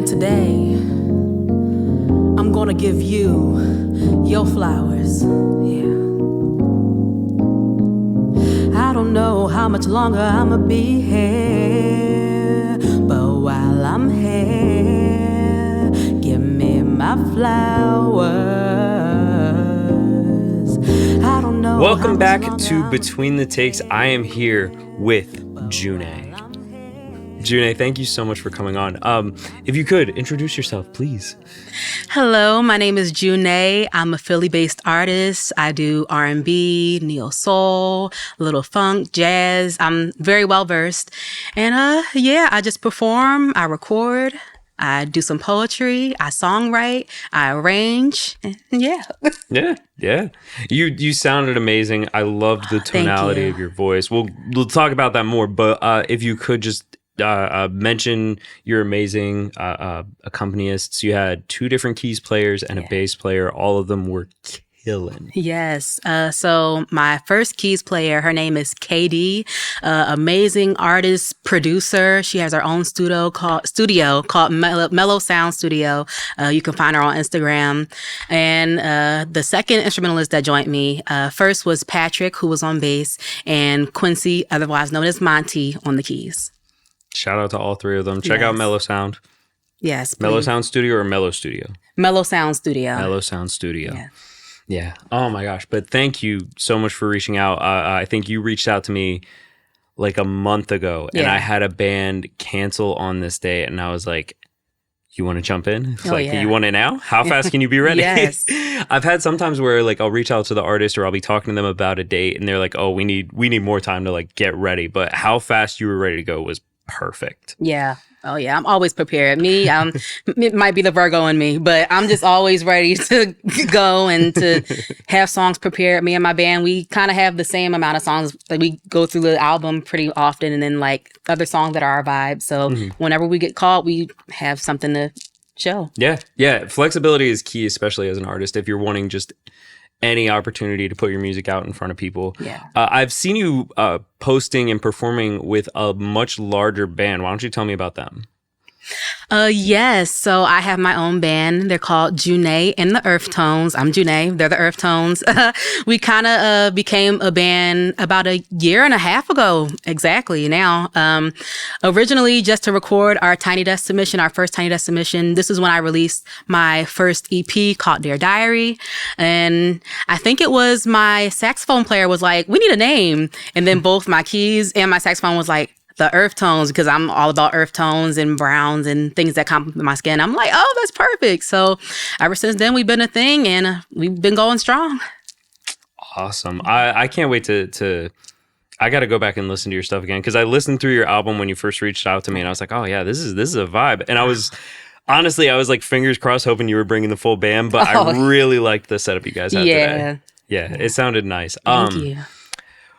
today I'm gonna give you your flowers. Yeah. I don't know how much longer I'ma be here, but while I'm here, give me my flowers. I don't know. Welcome back to Between the Takes. I am here with Junee. Junee, thank you so much for coming on. If you could introduce yourself, please. Hello, my name is Junee. I'm a Philly-based artist. I do R&B, neo soul, a little funk, jazz. I'm very well versed, and I just perform. I record. I do some poetry. I songwrite. I arrange. And yeah. Yeah. You sounded amazing. I loved the tonality of your voice. We'll talk about that more. But if you could just mention your amazing accompanists. You had 2 different keys players and a bass player. All of them were killing. Yes. So my first keys player, her name is KD, amazing artist, producer. She has her own studio called Mellow Sound Studio. You can find her on Instagram. And the second instrumentalist that joined me, first was Patrick, who was on bass, and Quincy, otherwise known as Monty, on the keys. Shout out to all 3 of them. Check out Mellow Sound. Yes, please. Mellow Sound Studio or Mellow Studio? Mellow Sound Studio. Mellow Sound Studio. Yeah. Oh my gosh. But thank you so much for reaching out. I think you reached out to me like a month ago and I had a band cancel on this day and I was like, you want to jump in? It's you want it now? How fast can you be ready? Yes. I've had sometimes where like I'll reach out to the artist or I'll be talking to them about a date and they're like, oh, we need more time to like get ready. But how fast you were ready to go was perfect. Yeah. Oh yeah. I'm always prepared. Me, it might be the Virgo in me, but I'm just always ready to go and to have songs prepared. Me and my band, we kind of have the same amount of songs. Like we go through the album pretty often and then like other songs that are our vibe. So whenever we get called, we have something to show. Yeah. Flexibility is key, especially as an artist. If you're wanting just any opportunity to put your music out in front of people. Yeah. I've seen you posting and performing with a much larger band. Why don't you tell me about them? Yes. So I have my own band. They're called Junee and the Earthtones. I'm Junee. They're the Earthtones. We kind of became a band about a year and a half ago, exactly now. Originally just to record our Tiny Desk submission, our first Tiny Desk submission. This is when I released my first EP called Dear Diary. And I think it was my saxophone player was like, we need a name. And then both my keys and my saxophone was like, the Earthtones, because I'm all about earth tones and browns and things that compliment my skin. I'm like, oh, that's perfect. So ever since then, we've been a thing and we've been going strong. Awesome. I can't wait to I got to go back and listen to your stuff again because I listened through your album when you first reached out to me and I was like, oh yeah, this is a vibe. And I was like fingers crossed hoping you were bringing the full band, but I really liked the setup you guys had today. Yeah, it sounded nice. Thank you.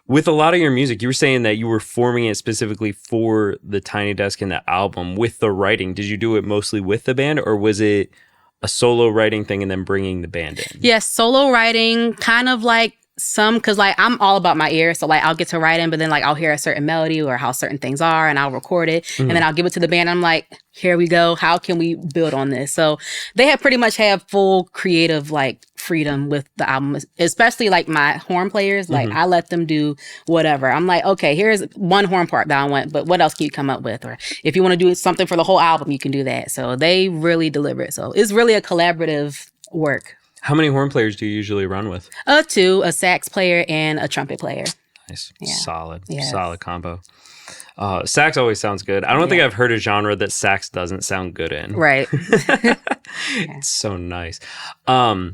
With a lot of your music, you were saying that you were forming it specifically for the Tiny Desk and the album with the writing. Did you do it mostly with the band or was it a solo writing thing and then bringing the band in? Yes, solo writing, kind of like because like I'm all about my ear. So like I'll get to writing, but then like I'll hear a certain melody or how certain things are and I'll record it and then I'll give it to the band. I'm like, here we go. How can we build on this? So they have pretty much have full creative like freedom with the album, especially like my horn players. Like I let them do whatever. I'm like, okay, here's one horn part that I want, but what else can you come up with? Or if you want to do something for the whole album, you can do that. So they really deliver it. So it's really a collaborative work. How many horn players do you usually run with? 2, a sax player and a trumpet player. Nice. Yeah. Solid combo. Sax always sounds good. I don't think I've heard a genre that sax doesn't sound good in. Right. It's so nice. You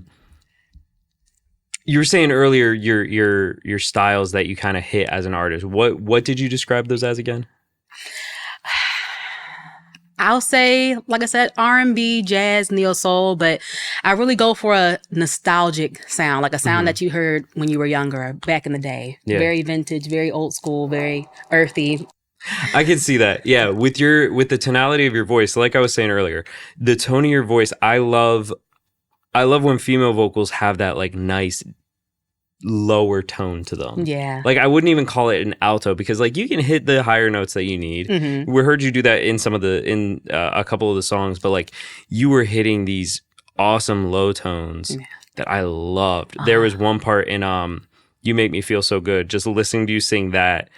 were saying earlier your styles that you kind of hit as an artist. What did you describe those as again? I'll say, like I said, R&B, jazz, neo soul, but I really go for a nostalgic sound, like a sound that you heard when you were younger, back in the day. Yeah. Very vintage, very old school, very earthy. I can see that. Yeah, with the tonality of your voice, like I was saying earlier, the tone of your voice, I love when female vocals have that like nice lower tone to them. Yeah. Like I wouldn't even call it an alto because like you can hit the higher notes that you need. We heard you do that in a couple of the songs, but like you were hitting these awesome low tones that I loved. There was one part in You Make Me Feel So Good, just listening to you sing that.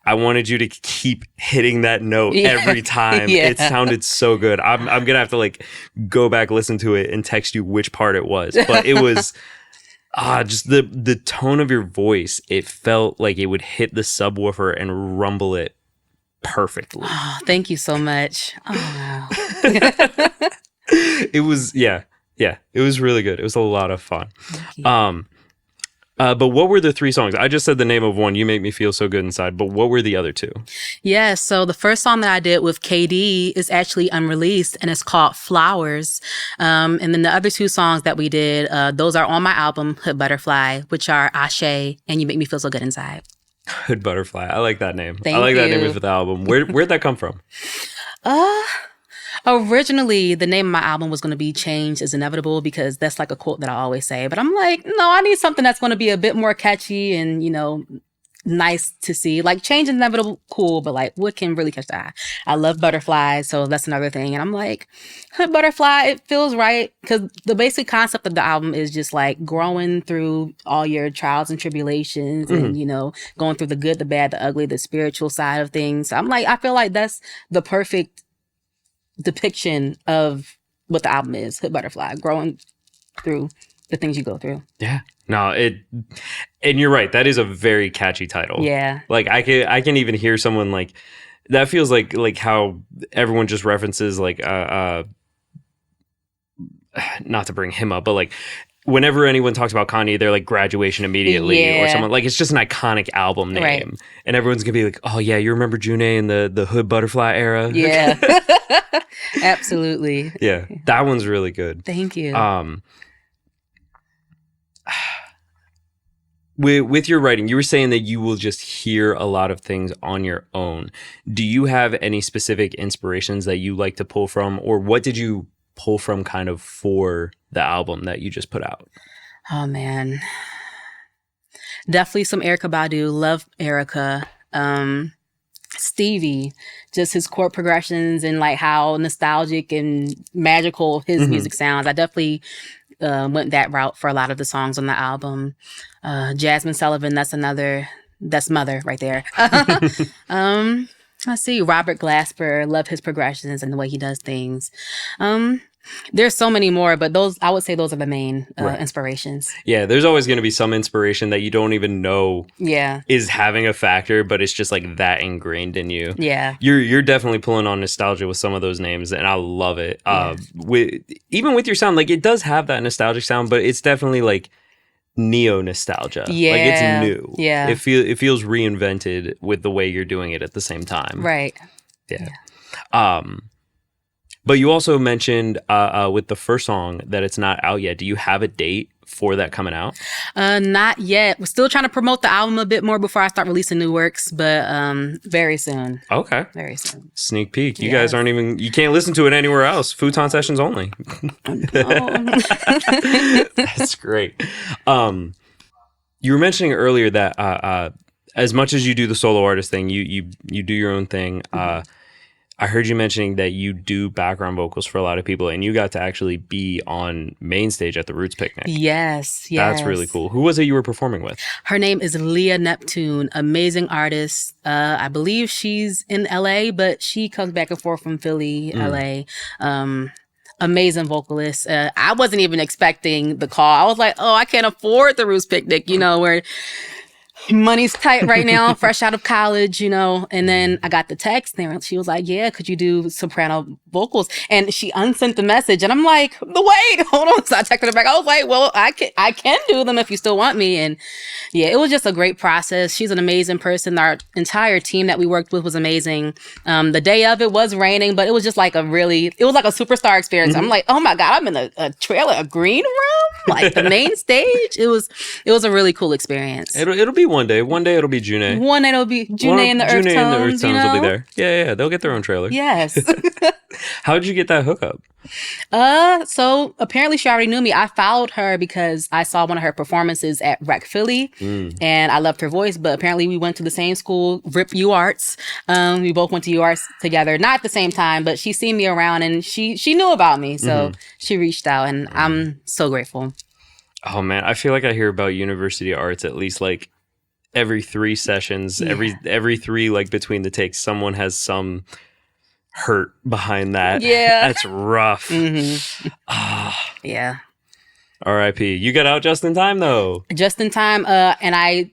I wanted you to keep hitting that note every time. It sounded so good. I'm gonna have to like go back, listen to it, and text you which part it was. But it was just the tone of your voice. It felt like it would hit the subwoofer and rumble it perfectly. Oh, thank you so much. Oh wow. It was it was really good. It was a lot of fun. But what were the 3 songs? I just said the name of one, You Make Me Feel So Good Inside, but what were the other 2? Yeah, so the first song that I did with KD is actually unreleased and it's called Flowers. And then the other 2 songs that we did, those are on my album, Hood Butterfly, which are Ashe and You Make Me Feel So Good Inside. Hood Butterfly. I like that name. Thank I like that you. name for the album. Where'd that come from? Originally, the name of my album was going to be Change is Inevitable because that's like a quote that I always say. But I'm like, no, I need something that's going to be a bit more catchy and, you know, nice to see. Like change is inevitable, cool, but like what can really catch the eye? I love butterflies, so that's another thing. And I'm like, butterfly, it feels right because the basic concept of the album is just like growing through all your trials and tribulations and, you know, going through the good, the bad, the ugly, the spiritual side of things. So I'm like, I feel like that's the perfect depiction of what the album is, Hood Butterfly, growing through the things you go through. Yeah. No, and you're right. That is a very catchy title. Yeah. Like I can even hear someone like that feels like how everyone just references like not to bring him up, but like whenever anyone talks about Kanye, they're like Graduation immediately or someone like it's just an iconic album name. Right. And everyone's gonna be like, oh yeah, you remember Junee in the Hood Butterfly era? Yeah. Absolutely. Yeah. That one's really good. Thank you. With your writing, you were saying that you will just hear a lot of things on your own. Do you have any specific inspirations that you like to pull from, or what did you pull from kind of for the album that you just put out? Oh man, definitely some Erykah Badu. Love Erykah. Stevie, just his chord progressions and like how nostalgic and magical his music sounds. I definitely went that route for a lot of the songs on the album. Jasmine Sullivan, that's Mother right there. Let's see, Robert Glasper, love his progressions and the way he does things. There's so many more, but I would say those are the main inspirations. Yeah, there's always going to be some inspiration that you don't even know is having a factor, but it's just like that ingrained in you. Yeah. You're definitely pulling on nostalgia with some of those names, and I love it. Even with your sound, like it does have that nostalgic sound, but it's definitely like neo nostalgia. Yeah. Like it's new. Yeah. It feels reinvented with the way you're doing it at the same time. Right. Yeah. But you also mentioned with the first song that it's not out yet. Do you have a date for that coming out? Not yet. We're still trying to promote the album a bit more before I start releasing new works, but very soon. Okay. Very soon. Sneak peek. You guys aren't even, you can't listen to it anywhere else. Futon sessions only. That's great. You were mentioning earlier that as much as you do the solo artist thing, you do your own thing. I heard you mentioning that you do background vocals for a lot of people, and you got to actually be on main stage at the Roots Picnic. Yes. That's really cool. Who was it you were performing with? Her name is Leah Neptune, amazing artist. I believe she's in LA, but she comes back and forth from Philly, LA. Amazing vocalist. I wasn't even expecting the call. I was like, oh, I can't afford the Roots Picnic, where money's tight right now, fresh out of college, and then I got the text and she was like, yeah, could you do soprano vocals? And she unsent the message and I'm like, wait, hold on. So I texted her back. I was like, well, I can do them if you still want me. And yeah, it was just a great process. She's an amazing person. Our entire team that we worked with was amazing. The day of it was raining, but it was just like it was like a superstar experience. I'm like, oh my God, I'm in a trailer, a green room, like the main stage. It was a really cool experience. It'll be one day. One day it'll be Junee. One day it'll be Junee and the Earthtones. You know? Will be there. Yeah. They'll get their own trailer. Yes. How did you get that hookup? So apparently she already knew me. I followed her because I saw one of her performances at Rec Philly, and I loved her voice. But apparently we went to the same school, RIP U Arts. We both went to U Arts together, not at the same time, but she seen me around and she knew about me, so she reached out, and I'm so grateful. Oh man, I feel like I hear about University Arts at least like every 3 sessions, every 3 like between the takes, someone has some hurt behind that. Yeah. That's rough. Yeah. R.I.P. You got out just in time though. Just in time. And I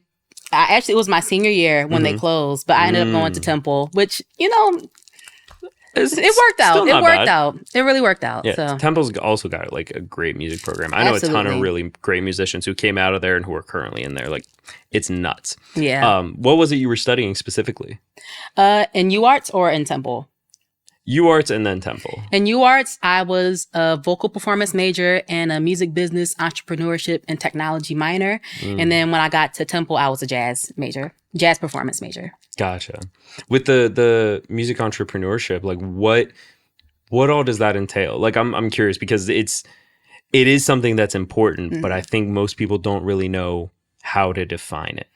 actually, it was my senior year when they closed, but I ended up going to Temple, which, you know, it worked out. It worked out. It really worked out. Yeah, so. Temple's also got like a great music program. I know a ton of really great musicians who came out of there and who are currently in there. Like, it's nuts. Yeah. What was it you were studying specifically? In U Arts or in Temple? U Arts and then Temple. In U Arts, I was a vocal performance major and a music business, entrepreneurship, and technology minor. And then when I got to Temple, I was a jazz performance major. Gotcha. With the music entrepreneurship, like what all does that entail? Like I'm curious because it is something that's important, but I think most people don't really know how to define it.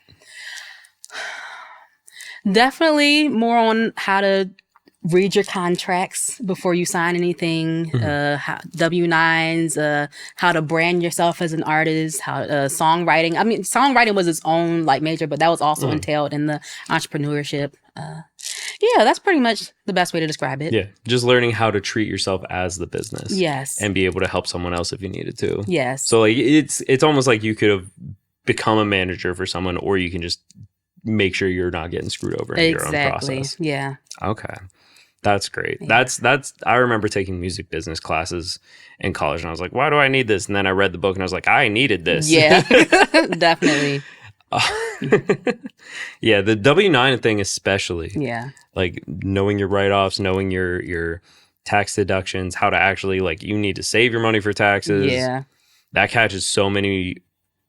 Definitely more on how to read your contracts before you sign anything, W-9s, how to brand yourself as an artist, how songwriting. I mean, songwriting was its own like major, but that was also entailed in the entrepreneurship. Yeah, that's pretty much the best way to describe it. Yeah, just learning how to treat yourself as the business. Yes. And be able to help someone else if you needed to. Yes. So like it's almost like you could have become a manager for someone, or you can just make sure you're not getting screwed over in your own process. Yeah. Okay. That's great. Yeah. That's I remember taking music business classes in college and I was like, why do I need this? And then I read the book and I was like, I needed this. Yeah. Definitely. Yeah, the W-9 thing especially. Yeah. Like knowing your write-offs, knowing your tax deductions, how to actually like you need to save your money for taxes. Yeah. That catches so many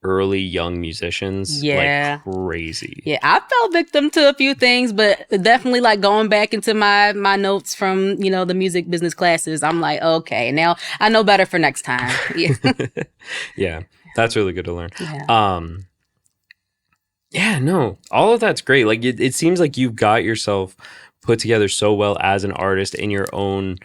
early young musicians like crazy. Yeah, I fell victim to a few things, but definitely like going back into my notes from, you know, the music business classes, I'm like, okay, now I know better for next time. Yeah. Yeah, that's really good to learn. Yeah. Yeah, no, all of that's great. Like it seems like you've got yourself put together so well as an artist in your own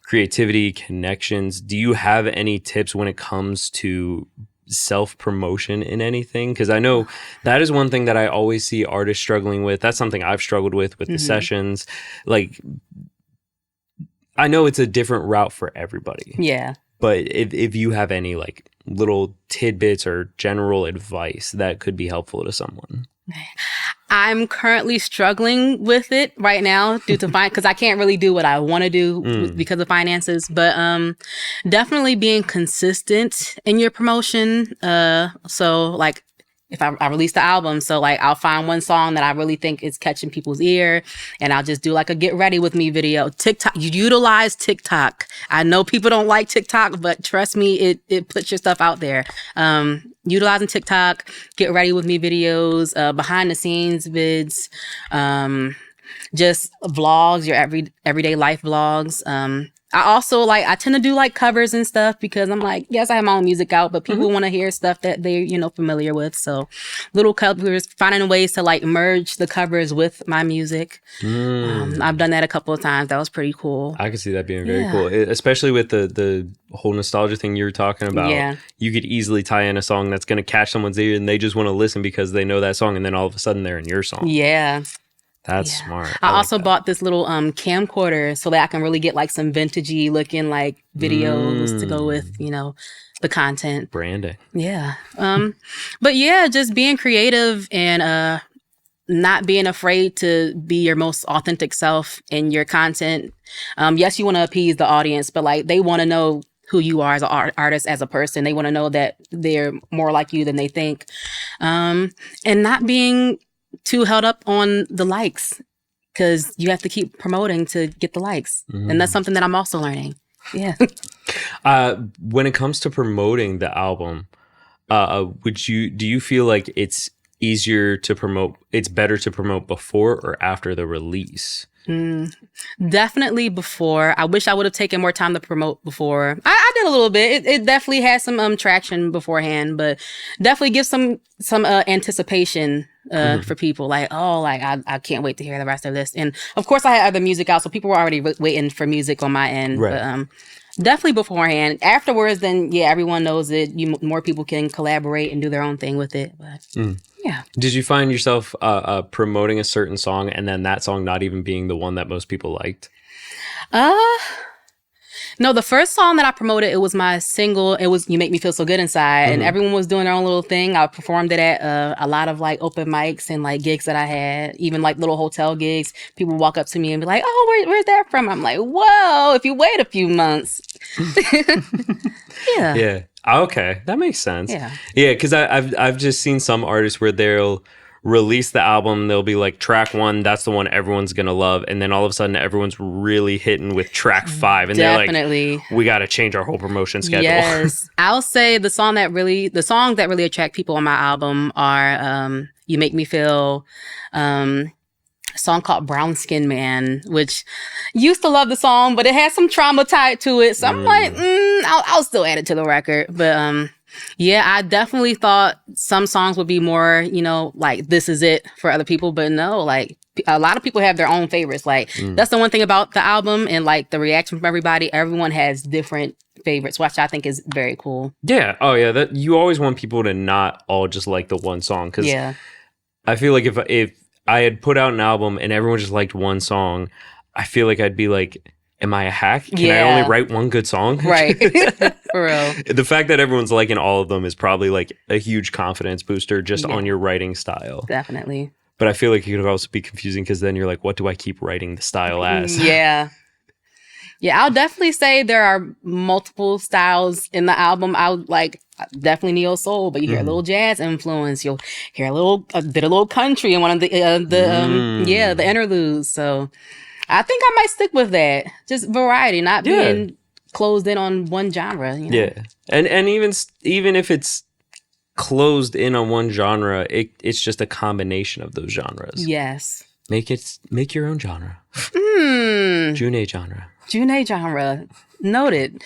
creativity, connections. Do you have any tips when it comes to self-promotion in anything? Because I know that is one thing that I always see artists struggling with. That's something I've struggled with the sessions. Like, I know it's a different route for everybody. Yeah. But if you have any like little tidbits or general advice that could be helpful to someone. I'm currently struggling with it right now due to because I can't really do what I want to do because of finances. But definitely being consistent in your promotion. So like if I release the album, so like I'll find one song that I really think is catching people's ear, and I'll just do like a get ready with me video. TikTok, you utilize TikTok. I know people don't like TikTok, but trust me, it puts your stuff out there. Utilizing TikTok, get ready with me videos, behind the scenes vids, just vlogs, your everyday life vlogs. I also I tend to do like covers and stuff because I'm like, yes, I have my own music out, but people want to hear stuff that they're, you know, familiar with. So little covers, finding ways to like merge the covers with my music. I've done that a couple of times. That was pretty cool. I could see that being very cool, especially with the whole nostalgia thing you were talking about. Yeah. You could easily tie in a song that's going to catch someone's ear and they just want to listen because they know that song, and then all of a sudden they're in your song. Yeah. That's smart. I also bought this little camcorder so that I can really get like some vintagey looking like videos to go with, you know, the content. Branding. Yeah. But yeah, just being creative and not being afraid to be your most authentic self in your content. Yes, you want to appease the audience, but like they want to know who you are as an artist, as a person. They want to know that they're more like you than they think. And not being too held up on the likes, because you have to keep promoting to get the likes. And that's something that I'm also learning. Yeah. When it comes to promoting the album, do you feel like it's easier to promote? It's better to promote before or after the release? Definitely before. I wish I would have taken more time to promote before. I did a little bit. It definitely had some traction beforehand, but definitely give some anticipation for people. Like, oh, like I can't wait to hear the rest of this. And of course, I had other music out, so people were already waiting for music on my end. Right. But definitely beforehand. Afterwards, then yeah, everyone knows it. More people can collaborate and do their own thing with it. But yeah. Did you find yourself promoting a certain song and then that song not even being the one that most people liked? No, the first song that I promoted, it was my single. It was "You Make Me Feel So Good Inside," and everyone was doing their own little thing. I performed it at a lot of like open mics and like gigs that I had, even like little hotel gigs. People walk up to me and be like, "Oh, where's that from?" I'm like, "Whoa! If you wait a few months." Yeah. Yeah. Okay, that makes sense. Yeah. Yeah, because I've just seen some artists where they'll release the album, they'll be like track 1, that's the one everyone's gonna love, and then all of a sudden everyone's really hitting with track 5, and Definitely. they're like, we got to change our whole promotion schedule. Yes, I'll say the songs that really attract people on my album are "You Make Me Feel." A song called "Brown Skin Man," which used to love the song, but it has some trauma tied to it. So I'm like, I'll still add it to the record. But yeah, I definitely thought some songs would be more, like "This Is It" for other people. But no, like a lot of people have their own favorites. Like that's the one thing about the album and like the reaction from everybody. Everyone has different favorites, which I think is very cool. Yeah. Oh yeah. That you always want people to not all just like the one song, because I feel like if I had put out an album and everyone just liked one song, I feel like I'd be like, am I a hack? Can I only write one good song? Right. For real. The fact that everyone's liking all of them is probably like a huge confidence booster just on your writing style. Definitely. But I feel like it could also be confusing because then you're like, what do I keep writing the style as? Yeah. Yeah, I'll definitely say there are multiple styles in the album. Definitely neo soul, but you hear a little jazz influence. You'll hear a little country in one of the interludes. So I think I might stick with that. Just variety, not being closed in on one genre. Yeah, and even if it's closed in on one genre, it's just a combination of those genres. Yes. Make your own genre. Junee genre. Junee genre. Noted.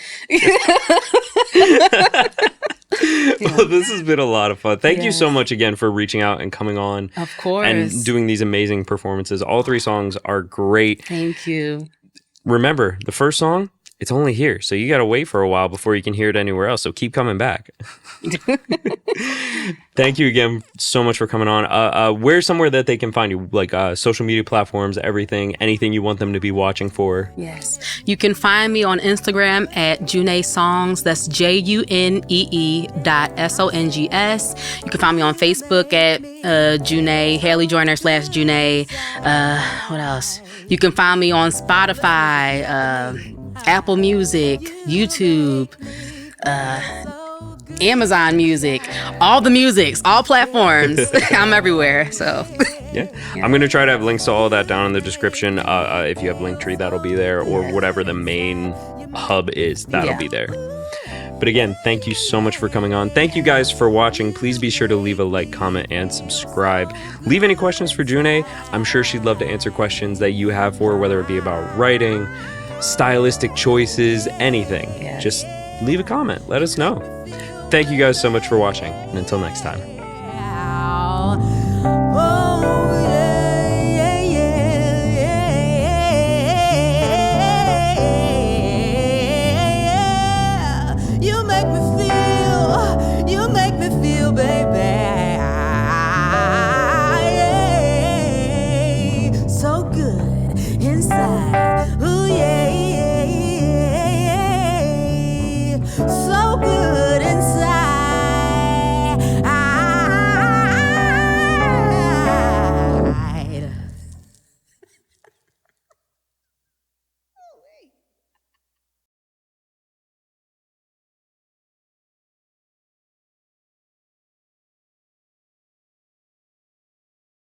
Well, this has been a lot of fun. Thank you so much again for reaching out and coming on. Of course. And doing these amazing performances. All 3 songs are great. Thank you. Remember, the first song, it's only here. So you got to wait for a while before you can hear it anywhere else. So keep coming back. Thank you again so much for coming on. Where's somewhere that they can find you? Like social media platforms, everything, anything you want them to be watching for? Yes. You can find me on Instagram at Junee Songs. That's JUNEE.SONGS. You can find me on Facebook at Junee, Haley Joyner /Junee. What else? You can find me on Spotify, Apple Music, YouTube, Amazon Music, all the musics, all platforms. I'm everywhere. So yeah. I'm going to try to have links to all that down in the description. If you have Linktree, that'll be there, or whatever the main hub is, that'll be there. But again, thank you so much for coming on. Thank you guys for watching. Please be sure to leave a like, comment, and subscribe. Leave any questions for Junee. I'm sure she'd love to answer questions that you have for her, whether it be about writing, stylistic choices, anything. Just leave a comment. Let us know. Thank you guys so much for watching. And until next time.